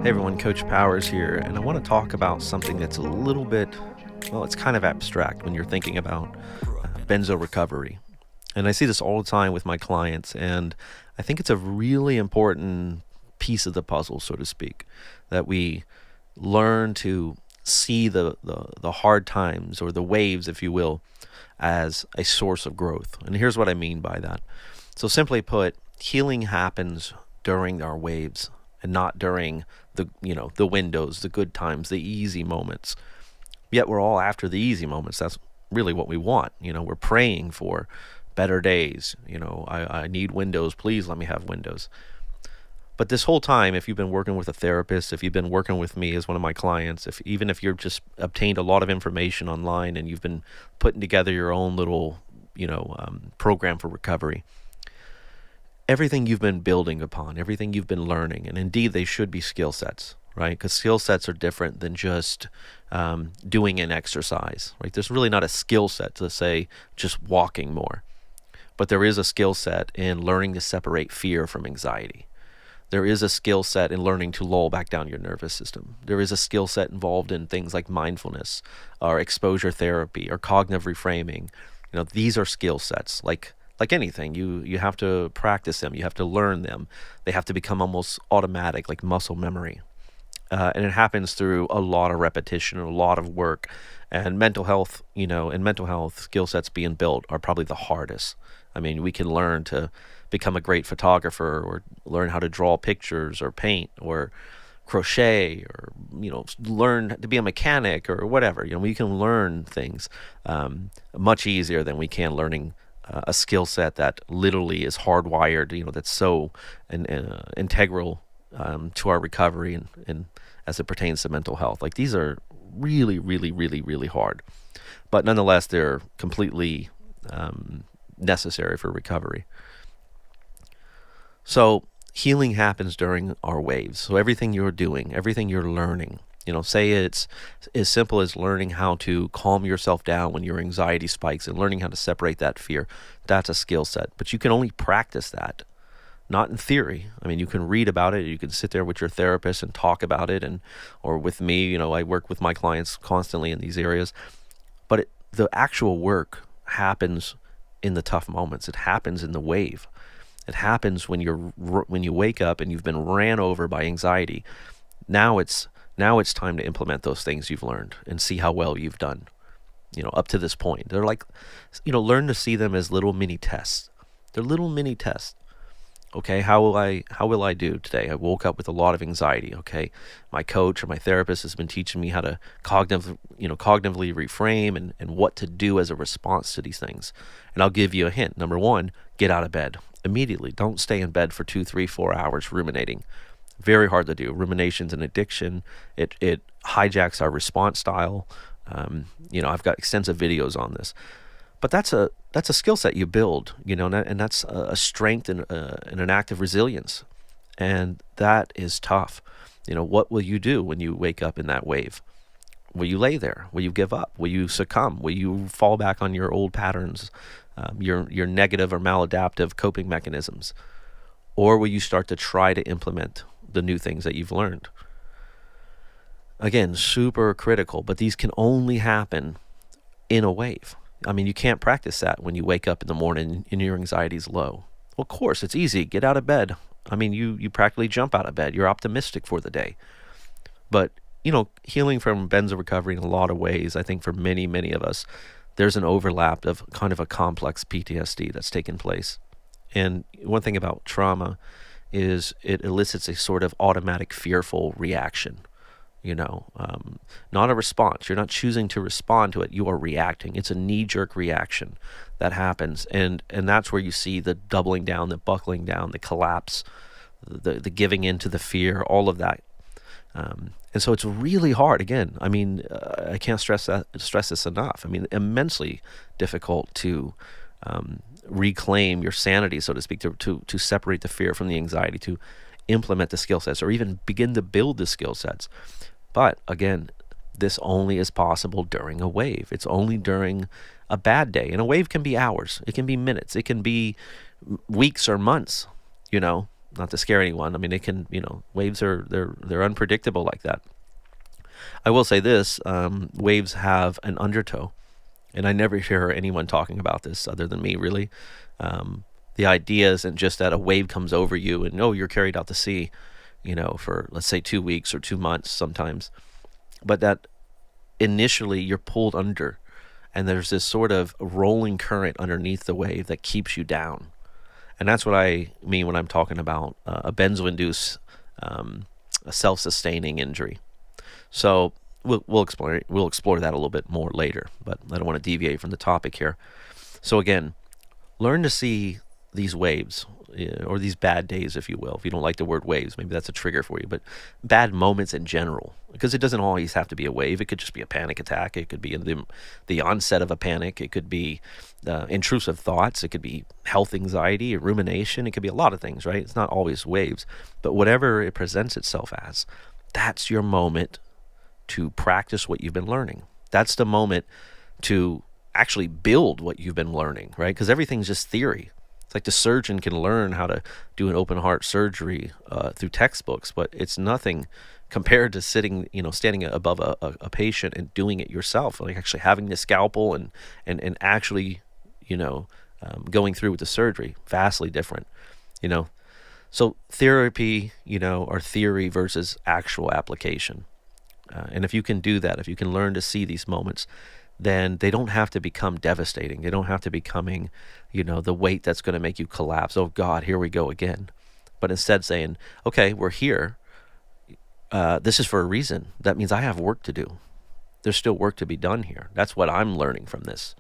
Hey everyone, Coach Powers here, and I want to talk about something that's a little bit, well, it's kind of abstract when you're thinking about benzo recovery. And I see this all the time with my clients, and I think it's a really important piece of the puzzle, so to speak, that we learn to see the hard times or the waves, if you will, as a source of growth. And here's what I mean by that. So simply put, healing happens during our waves and not during the windows, the good times, the easy moments. Yet we're all after the easy moments. That's really what we want. We're praying for better days. I need windows. Please let me have windows. But this whole time, if you've been working with a therapist, if you've been working with me as one of my clients, even if you've just obtained a lot of information online and you've been putting together your own little, program for recovery, everything you've been building upon, everything you've been learning, and indeed they should be skill sets, right? Because skill sets are different than just doing an exercise, right? There's really not a skill set to say just walking more, but there is a skill set in learning to separate fear from anxiety. There is a skill set in learning to lull back down your nervous system. There is a skill set involved in things like mindfulness or exposure therapy or cognitive reframing. These are skill sets like anything. You have to practice them. You have to learn them. They have to become almost automatic, like muscle memory. And it happens through a lot of repetition and a lot of work. And mental health, skill sets being built are probably the hardest. I mean, we can learn to become a great photographer or learn how to draw pictures or paint or crochet or, learn to be a mechanic or whatever. We can learn things much easier than we can learning a skill set that literally is hardwired, that's so integral to our recovery and as it pertains to mental health. Like, these are really, really, really, really hard. But nonetheless, they're completely necessary for recovery. So healing happens during our waves. So everything you're doing, everything you're learning, say it's as simple as learning how to calm yourself down when your anxiety spikes and learning how to separate that fear. That's a skill set. But you can only practice that, not in theory. I mean, you can read about it. You can sit there with your therapist and talk about it, or with me. I work with my clients constantly in these areas. But the actual work happens in the tough moments. It happens in the wave. It happens when you wake up and you've been ran over by anxiety. Now it's time to implement those things you've learned and see how well you've done, up to this point. They're like, learn to see them as little mini tests. They're little mini tests. Okay, how will I do today? I woke up with a lot of anxiety. Okay, my coach or my therapist has been teaching me how to cognitively reframe and what to do as a response to these things. And I'll give you a hint. Number one, get out of bed immediately. Don't stay in bed for 2, 3, 4 hours ruminating. Very hard to do. Rumination's an addiction. It hijacks our response style. I've got extensive videos on this. But that's a skill set you build, and that's a strength and an act of resilience. And that is tough. What will you do when you wake up in that wave? Will you lay there? Will you give up? Will you succumb? Will you fall back on your old patterns, your negative or maladaptive coping mechanisms? Or will you start to try to implement the new things that you've learned? Again, super critical, but these can only happen in a wave. I mean, you can't practice that when you wake up in the morning and your anxiety's low. Well, of course, it's easy. Get out of bed. I mean, you practically jump out of bed. You're optimistic for the day. But, healing from benzo recovery in a lot of ways, I think for many, many of us, there's an overlap of kind of a complex PTSD that's taken place. And one thing about trauma is it elicits a sort of automatic fearful reaction. Not a response. You're not choosing to respond to it. You are reacting. It's a knee-jerk reaction that happens. And that's where you see the doubling down, the buckling down, the collapse, the giving in to the fear, all of that. And so it's really hard. Again, I mean, I can't stress this enough. I mean, immensely difficult to reclaim your sanity, so to speak, to separate the fear from the anxiety, to implement the skill sets, or even begin to build the skill sets. But again, this only is possible during a wave. It's only during a bad day. And a wave can be hours. It can be minutes. It can be weeks or months. not to scare anyone. I mean, they can, waves they're unpredictable like that. I will say this: waves have an undertow, and I never hear anyone talking about this other than me, really. The idea isn't just that a wave comes over you and you're carried out to sea, for let's say 2 weeks or 2 months sometimes, but that initially you're pulled under, and there's this sort of rolling current underneath the wave that keeps you down. And that's what I mean when I'm talking about a benzo-induced, a self-sustaining injury. So we'll explore that a little bit more later, but I don't want to deviate from the topic here. So again, learn to see these waves, or these bad days, if you will. If you don't like the word waves, maybe that's a trigger for you, but bad moments in general, because it doesn't always have to be a wave. It could just be a panic attack. It could be the onset of a panic. It could be intrusive thoughts. It could be health anxiety or rumination. It could be a lot of things, right? It's not always waves, but whatever it presents itself as, that's your moment to practice what you've been learning. That's the moment to actually build what you've been learning, right? Because everything's just theory. It's like the surgeon can learn how to do an open heart surgery through textbooks, but it's nothing compared to standing above a patient and doing it yourself, like actually having the scalpel and actually, going through with the surgery. Vastly different, So therapy, or theory versus actual application. And if you can do that, if you can learn to see these moments, then they don't have to become devastating. They don't have to becoming, the weight that's going to make you collapse. Oh God, here we go again. But instead saying, okay, we're here. This is for a reason. That means I have work to do. There's still work to be done here. That's what I'm learning from this.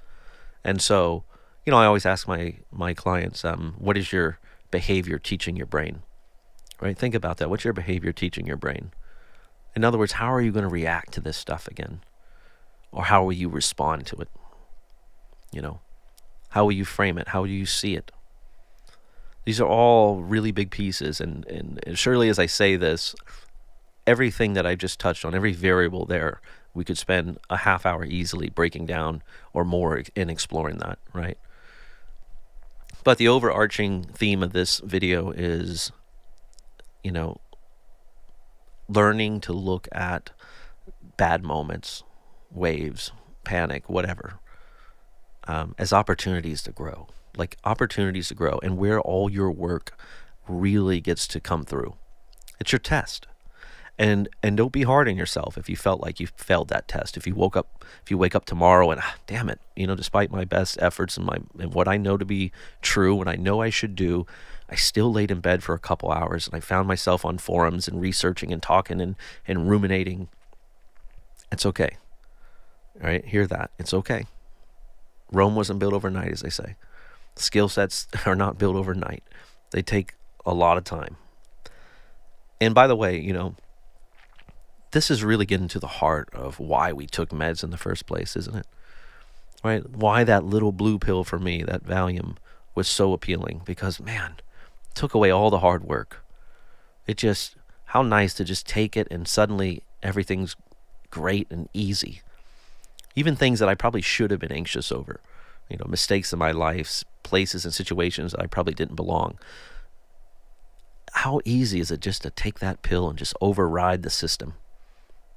And so, I always ask my clients, what is your behavior teaching your brain? Right? Think about that. What's your behavior teaching your brain? In other words, how are you going to react to this stuff again? Or how will you respond to it? How will you frame it? How will you see it? These are all really big pieces. And surely as I say this, everything that I just touched on, every variable there, we could spend a half hour easily breaking down or more in exploring that, right? But the overarching theme of this video is, learning to look at bad moments, waves, panic, whatever, as opportunities to grow, and where all your work really gets to come through. It's your test. And don't be hard on yourself if you felt like you failed that test. If you wake up tomorrow and damn it, despite my best efforts and what I know to be true, what I know I should do, I still laid in bed for a couple hours and I found myself on forums and researching and talking and ruminating. It's okay. All right, hear that. It's okay. Rome wasn't built overnight, as they say. Skill sets are not built overnight. They take a lot of time. And by the way, this is really getting to the heart of why we took meds in the first place, isn't it? Right? Why that little blue pill for me, that Valium, was so appealing. Because, man, it took away all the hard work. How nice to just take it and suddenly everything's great and easy. Even things that I probably should have been anxious over. Mistakes in my life, places and situations that I probably didn't belong. How easy is it just to take that pill and just override the system?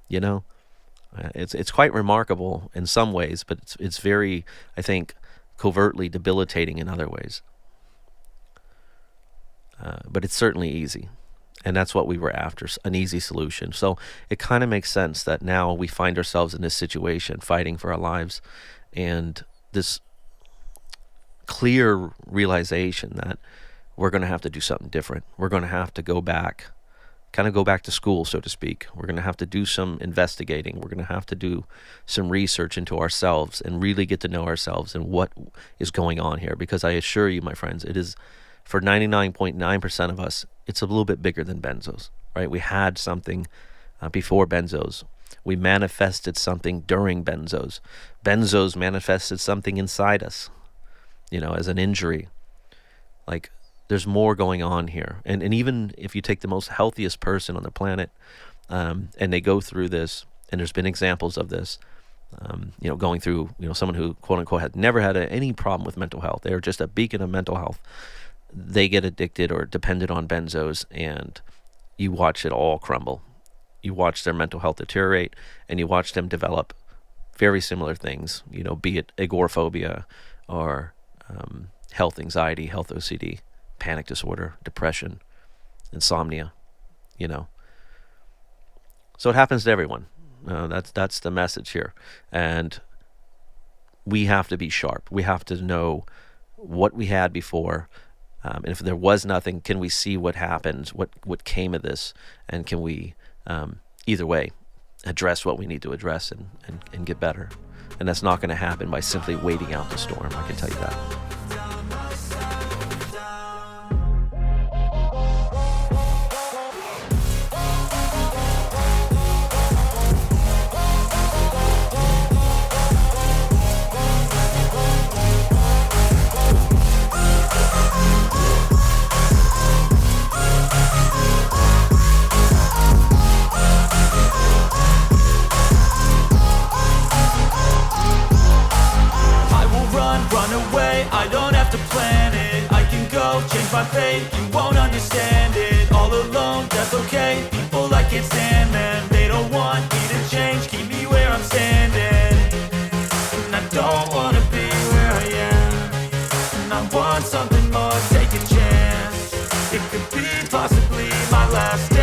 It's quite remarkable in some ways, but it's very, I think, covertly debilitating in other ways. But it's certainly easy. And that's what we were after, an easy solution. So it kind of makes sense that now we find ourselves in this situation, fighting for our lives, and this clear realization that we're going to have to do something different. We're going to have to go back to school, so to speak. We're going to have to do some investigating. We're going to have to do some research into ourselves and really get to know ourselves and what is going on here. Because I assure you, my friends, it is, for 99.9% of us, it's a little bit bigger than benzos, right? We had something before benzos. We manifested something during benzos. Benzos manifested something inside us, as an injury. Like, there's more going on here. And even if you take the most healthiest person on the planet, and they go through this, and there's been examples of this, going through, someone who, quote unquote, had never had any problem with mental health. They were just a beacon of mental health. they get addicted or dependent on benzos, and you watch it all crumble. You watch their mental health deteriorate, and you watch them develop very similar things, be it agoraphobia or health anxiety, health OCD, panic disorder, depression, insomnia, you know. So it happens to everyone. That's the message here. And we have to be sharp. We have to know what we had before. And if there was nothing, can we see what happened, what came of this, and can we, either way, address what we need to address and get better. And that's not going to happen by simply waiting out the storm, I can tell you that. I don't have to plan it. I can go change my fate. You won't understand it. All alone, that's okay. People I can't stand them. They don't want me to change. Keep me where I'm standing. And I don't wanna be where I am. And I want something more. Take a chance. It could be possibly my last.